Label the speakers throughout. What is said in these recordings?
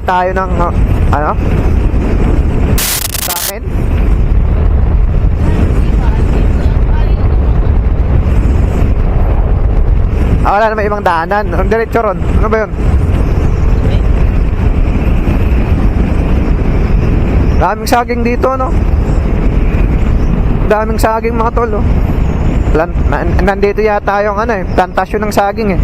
Speaker 1: tayo ng ano? Sa akin? Wala naman ibang daanan. Ang diretso ron. Ano ba yun? Daming saging dito, no? Daming saging, mga tol, oh. Nandito yata yung ano, plantasyon ng saging, eh.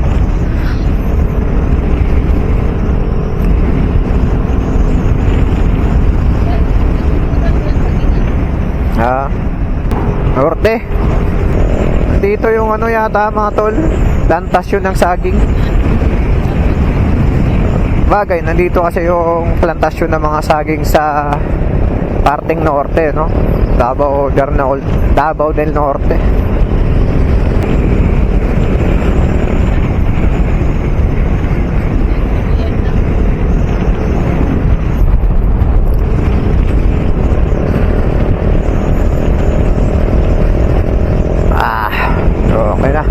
Speaker 1: Norte. Dito yung ano yata, mga tol, plantasyon ng saging. Bagay, nandito kasi yung plantasyon ng mga saging sa parteng norte, no? Davao del Norte. Okay na.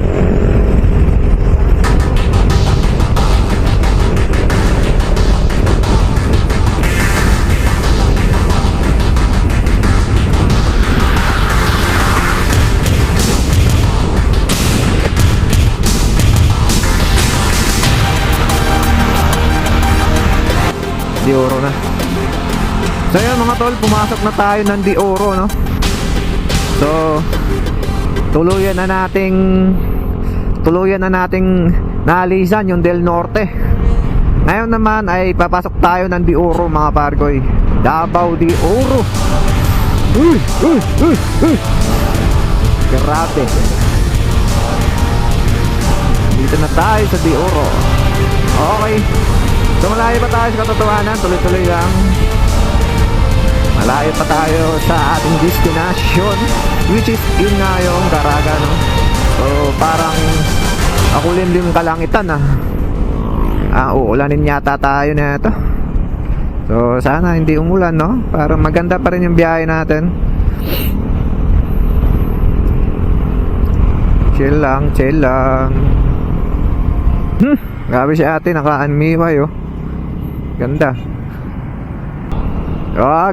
Speaker 1: De Oro na. So yun mga tol, pumasok na tayo ng De Oro, no? So tuluyan na nating naalisan yung Del Norte. Ngayon naman ay papasok tayo ng De Oro, mga pargoy. Davao de Oro. Uy. Grabe. Dito na tayo sa De Oro. Okay. So malayo pa tayo sa katotohanan. Tuloy-tuloy lang. Malayo pa tayo sa ating destination, which is yun nga yung Caraga, no? So parang akulimlim kalangitan, uulanin yata tayo na ito. So sana hindi umulan, no? Para maganda pa rin yung biyahe natin. Chill lang. Grabe si ate, naka-anmiway, oh. Ganda.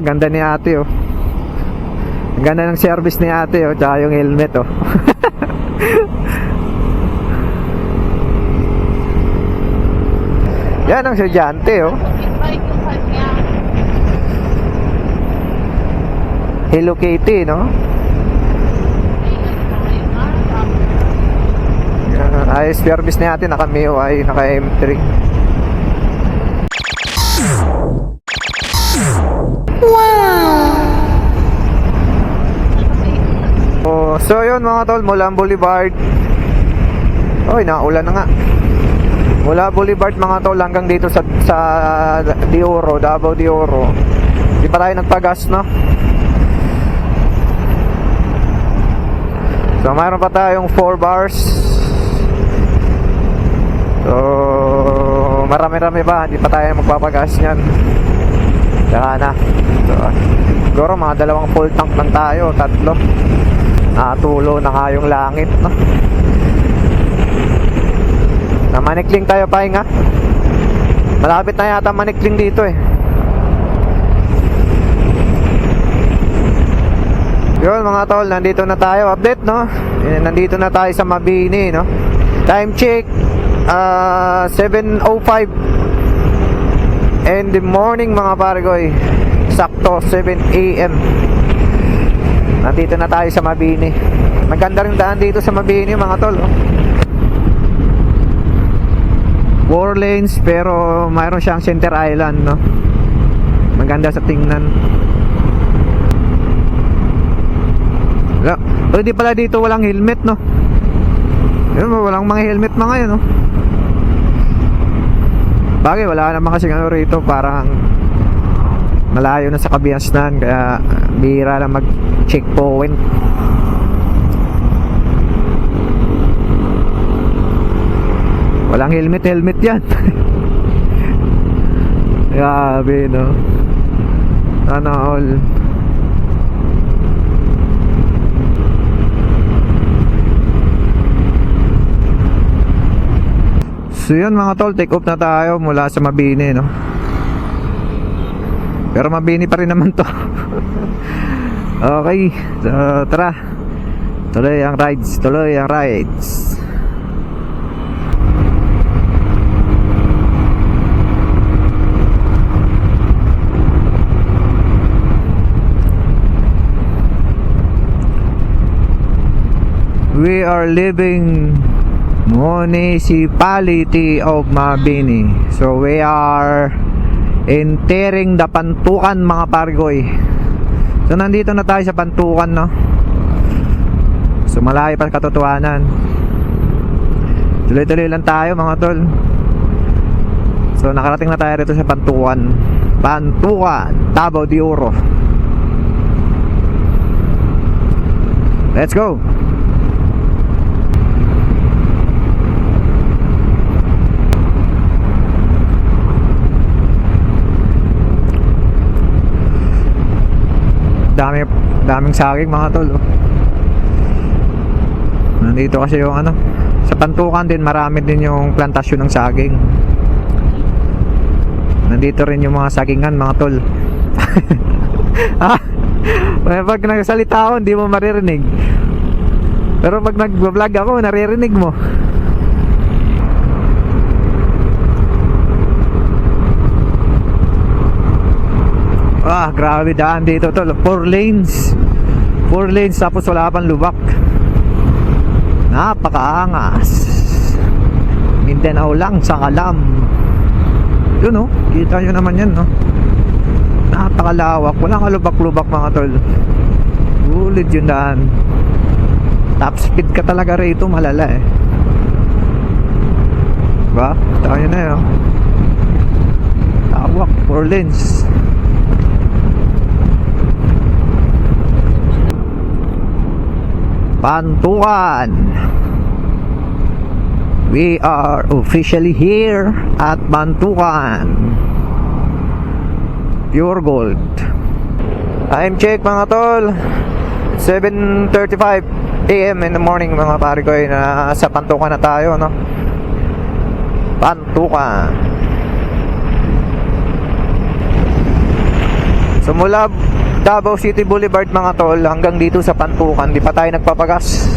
Speaker 1: Ganda ni ate, oh. Ang ganda ng service ni ate, oh. Tsaka yung helmet, oh. Yan ang estudyante, oh. Hello Kitty, no? Ay, service ni ate, naka-Mio ay naka-M3. So yun mga tol, mula Boulevard. Naulan na nga. Mula Boulevard mga tol hanggang dito sa De Oro, Davao de Oro. Di pa tayo nagpagas, no? So mayroon pa tayong 4 bars. So marami-rami pa, hindi pa tayo magpapagas niyan. Saka na. So siguro mga 2 full tank lang tayo, 3. Tulo na nga yung langit, no? Na Manikling tayo pahinga. Malapit na yata Manikling dito, eh. Yun mga tol, nandito na tayo. Update, no? Nandito na tayo sa Mabini, no? Time check 7:05 in the morning, mga pargoy. Sakto 7 AM. Nandito na tayo sa Mabini. Maganda rin daan dito sa Mabini, mga tol, oh. 4 lanes pero mayroon siyang center island, no? Maganda sa tingnan. Di pala dito walang helmet, no? Walang mga helmet mga ngayon, no? Bagay, wala naman kasi ano rito, parang malayo na sa Kabiasnan, kaya bihira lang mag checkpoint. Walang helmet yan. Grabe, no? Sana all. So yun mga tol, take off na tayo mula sa Mabini, no? Pero mabini pa rin naman to. Okay, so tara. Tuloy ang rides, tuloy ang rides. We are leaving municipality of Mabini. So we are entering the Pantukan, mga pargoy. So nandito na tayo sa Pantukan, no? So malayo pa katotohanan. Tuloy-tuloy lang tayo, mga tol. So nakarating na tayo rito sa Pantukan. Pantukan, Davao de Oro. Let's go. Daming saging, mga tol. Nandito kasi yung ano, sa Pantukan din marami din yung plantasyon ng saging. Nandito rin yung mga sagingan, mga tol. Pag nagsalita ako hindi mo maririnig, pero pag nag-vlog ako naririnig mo. Grabe daan dito, tol. 4 lanes tapos wala pang lubak. Napakaangas. Mindanao lang sa Kalam. Yun, oh, kita nyo naman yan, no? Napakalawak, walang kalubak-lubak, mga tol. Gulid yung daan. Top speed ka talaga rito, malala eh. Diba? Tayo na yun. Tawak, 4 lanes. Pantukan. We are officially here at Pantukan. Pure gold. Time check, mga tol. 7:35 AM in the morning, mga pare ko, na sa Pantukan na tayo, no? Pantukan. So mula Davao City Boulevard, mga tol, hanggang dito sa Pantukan, di pa tayo nagpapagas.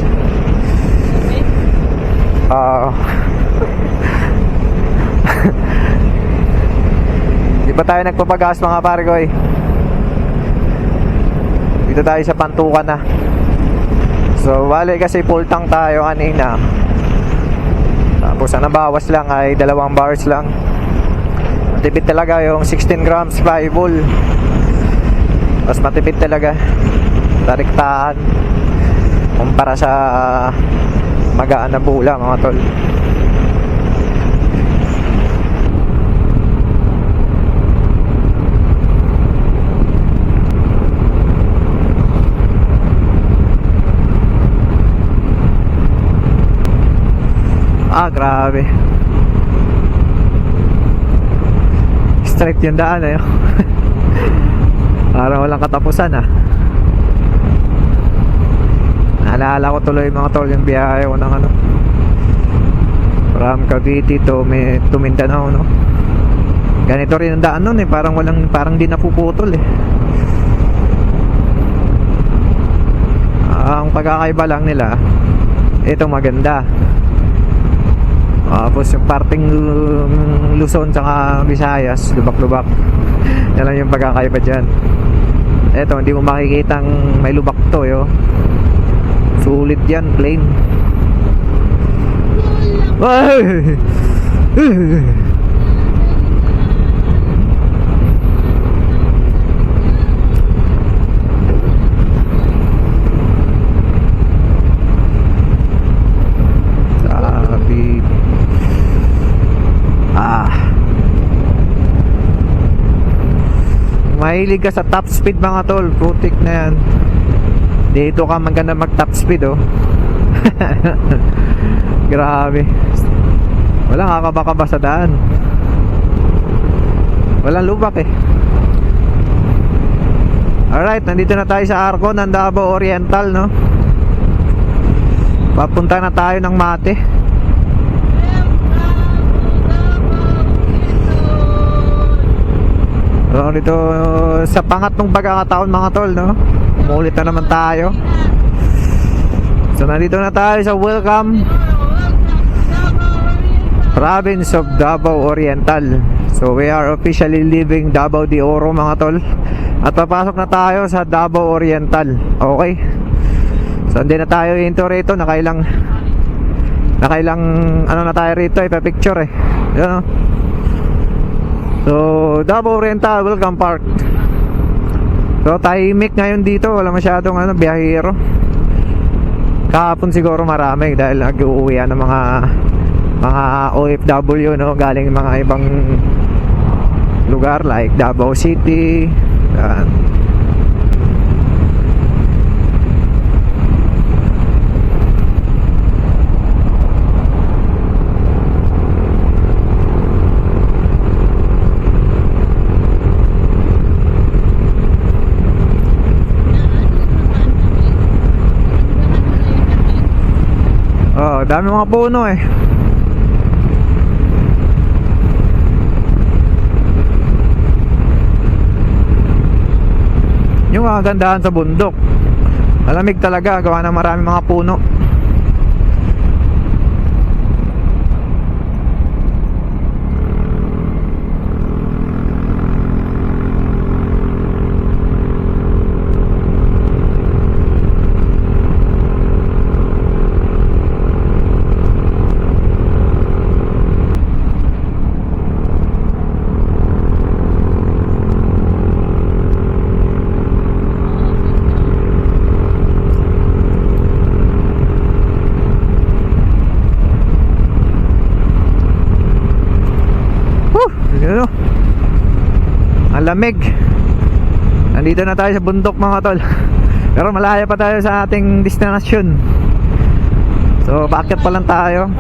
Speaker 1: Di pa tayo nagpapagas, mga pare ko. Dito tayo sa Pantukan na. So bali kasi full tank tayo kanina. Tapos ang nabawas lang ay 2 bars lang. Matipid talaga yung 16 grams fireball. Mas matipid talaga tariktaan kumpara sa magaan na bula, mga tol. Grabe. Straight yung daan eh. Parang walang katapusan ah. Naalala ko tuloy, mga tol, yung biyahe ko ng ano, from Cavite to Mindanao, no? Ganito rin ang daan nun eh. Parang di napuputol eh. Ang pagkakaiba lang nila, ito maganda. Tapos yung parting Luzon tsaka Visayas, lubak-lubak. Yan lang yung pagkakaiba dyan. Eto, hindi mo makikitang may lubak to, yo. Sulit yan, plain. Mahilig ka sa top speed, mga tol, putik na yan. Dito ka maganda mag top speed, oh. Grabe. Walang kakaba-kaba sa daan. Walang lubak eh. Alright, nandito na tayo sa Arco ng Davao Oriental, no? Papunta na tayo ng Mate. So, dito sa pangatlong pagkakataon mga tol, no? Umulit na naman tayo. So, nandito na tayo sa Welcome Province of Davao Oriental. So, we are officially leaving Davao de Oro mga tol. At papasok na tayo sa Davao Oriental. Okay. So, hindi na tayo into rito. Nakailang ano na tayo rito, ipapicture eh. Yun, no? So, Davao Oriental, Welcome Park. So, tahimik ngayon dito. Wala masyadong biyahero. Kahapon siguro marami dahil nag-uuwian ng mga OFW, no? Galing mga ibang lugar like Davao City. Yan. Oh, dami mga puno eh. Yung kagandahan sa bundok, malamig talaga, gawa ng marami mga puno. Ano? Ang lamig. Nandito na tayo sa bundok mga tol. Pero malayo pa tayo sa ating destinasyon. So, bakit pa lang tayo?